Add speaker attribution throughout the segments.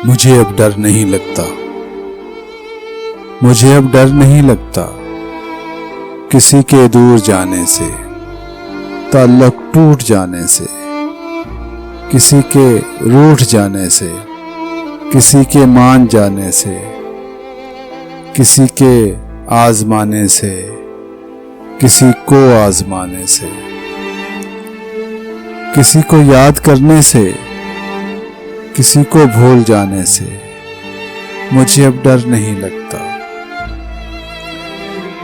Speaker 1: मुझे अब डर नहीं लगता, मुझे अब डर नहीं लगता किसी के दूर जाने से, ताल्लुक टूट जाने से, किसी के रूठ जाने से, किसी के मान जाने से, किसी के आजमाने से, किसी को आजमाने से, किसी को याद करने से, किसी को भूल जाने से मुझे अब डर नहीं लगता।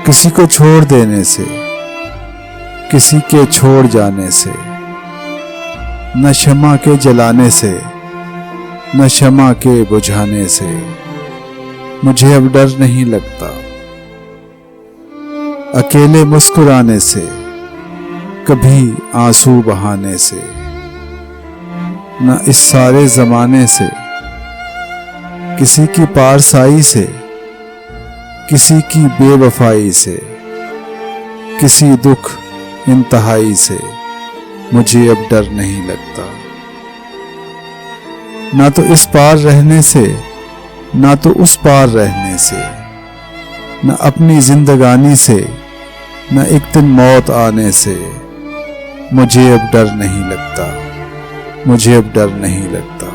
Speaker 1: किसी को छोड़ देने से, किसी के छोड़ जाने से, न शमा के जलाने से, न शमा के बुझाने से मुझे अब डर नहीं लगता। अकेले मुस्कुराने से, कभी आंसू बहाने से, न इस सारे जमाने से, किसी की पारसाई से, किसी की बेवफाई से, किसी दुख इंतहाई से मुझे अब डर नहीं लगता। ना तो इस पार रहने से, ना तो उस पार रहने से, न अपनी जिंदगानी से, न एक दिन मौत आने से मुझे अब डर नहीं लगता, मुझे अब डर नहीं लगता।